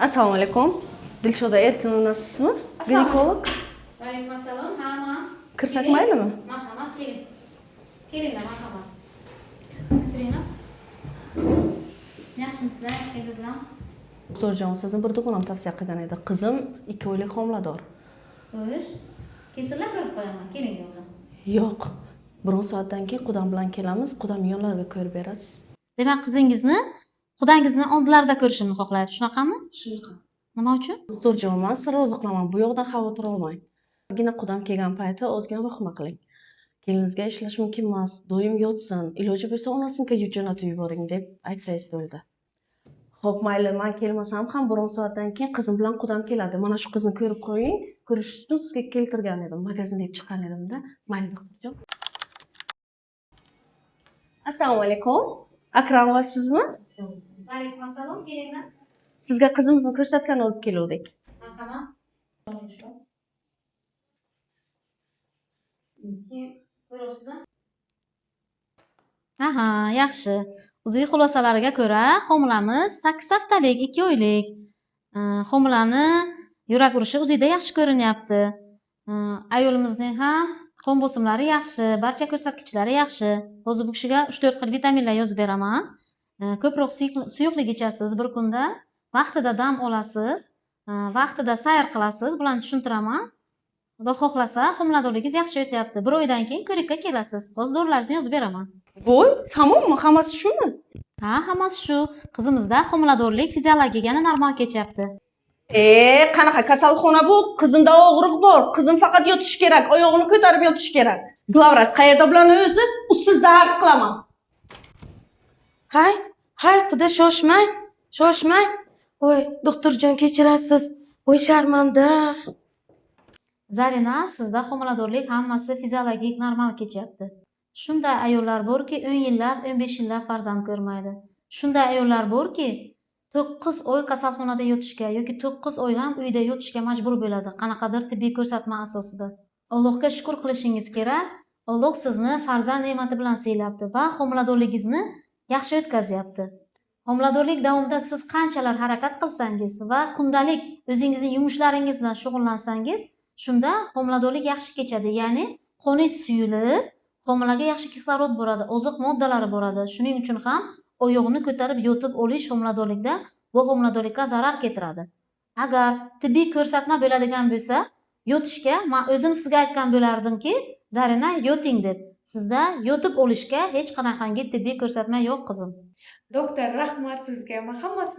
Assalomu alaykum. Dilshoda Erkin nasibmi? Ginekolog. Va alaykum assalom. Ha. Kirsak maylimi? Marhamat, keling. Kelinglar, marhamat. O'tiringlar. Yaxshimisizlar, yaxshingizlar? Doktorjon, sizni bir dugonam tavsiya qilgan edi. Qizim 2 oylik homilador. Xo'sh. Kesinlar ko'rib qo'yaman. Keling yo'ldan. Yo'q. Biroz soatdan keyin qudam bilan kelamiz. Qudam yonlarga ko'rib berasiz. Demak, qizingizni qudangizni oldlarida ko'rishimni xohlayapti, shunaqami? Shunaqa. Nima uchun? Doktorjon, men sizni oziqlaman. Bu yoqdan xavotir olmang. Gina qudam kelgan payti ozgina vahima qiling. Keliningizga ishlash mumkin emas. Doim yotsin. Iloji bo'lsa onasinikiga jo'natib yuboring deb aytsangiz bo'ldi. Xo'p, mayli, men kelmasam ham biroz soatdan keyin qizim bilan qudam keladi. Mana shu qizni ko'rib qo'ying. Ko'rish uchun sizga keltirgan edim. Magazin deb chiqqan edimda. Mayli, doktorjon. Assalomu alaykum. Akramova sizmi? Va alaykum assalom. Kelinglar. Sizga qizimizni ko'rsatgan olib keluvdik. Marhamat. Ko'ryapsizmi? Aha, yaxshi. O'zining xulosalariga ko'ra, homilamiz 8 haftalik, 2 oylik. Homilani yurak urishi o'zida yaxshi ko'rinyapti. Ayolimizning ham qon bosimlari yaxshi, barcha ko'rsatkichlari yaxshi. Hozir bu kishiga 3-4 xil vitaminlar yozib beraman. Ko'proq suyuqlik ichasiz bir kunda, vaqtida dam olasiz, vaqtida sayr qilasiz, bularni tushuntiraman. Xudo xohlasa, homiladorligingiz yaxshi o'tyapti. 1 oydan keyin ko'rikka kelasiz. Hozir dorilaringizni yozib beraman. Voy, tamommi? Hammasi shumi? Ha, hammasi shu. Qizimizda homiladorlik fiziologiyani normal kechyapti. Qanaqa kasalxona bu? Qizimda og'riq bor. Qizim faqat yotishi kerak, oyog'ini ko'tarib yotishi kerak. Glavrat qayerda bularni o'zi? Ustsizda arz qilaman. Hay, quda shoshmang. Voy, doktorjon kechirasiz. Voy, sharmanda. Zarina, sizda homiladorlik hammasi fiziologik normal kechyapti. Shunday ayollar borki, 10 yillab, 15 yillab farzand ko'rmaydi. Shunday ayollar borki, 9 oy kasalxonada yotishga yoki 9 oy ham uyda yotishga majbur bo'ladi, qanaqadir tibbiy ko'rsatma asosida. Allohga shukr qilishingiz kerak. Alloh sizni farzand ne'mati bilan siylabdi va homiladorligingizni yaxshi o'tkazyapti. Homiladorlik davomida siz qanchalar harakat qilsangiz va kundalik o'zingizning yumushlaringiz bilan shug'ullansangiz, shunda homiladorlik yaxshi kechadi. Ya'ni qoningiz suyulib, homilaga yaxshi kislorod boradi, oziq moddalari boradi. Shuning uchun ham oyog'ini ko'tarib yotib olish homiladorlikda bu homiladorlikka zarar keltiradi. Agar tibbiy ko'rsatma bo'ladigan bo'lsa, yotishga men o'zim sizga aytgan bo'lardimki, Zarina yoting deb. Sizda yotib olishga hech qanaqangi tibbiy ko'rsatma yo'q qizim. Doktor, rahmat sizga. Men hammasini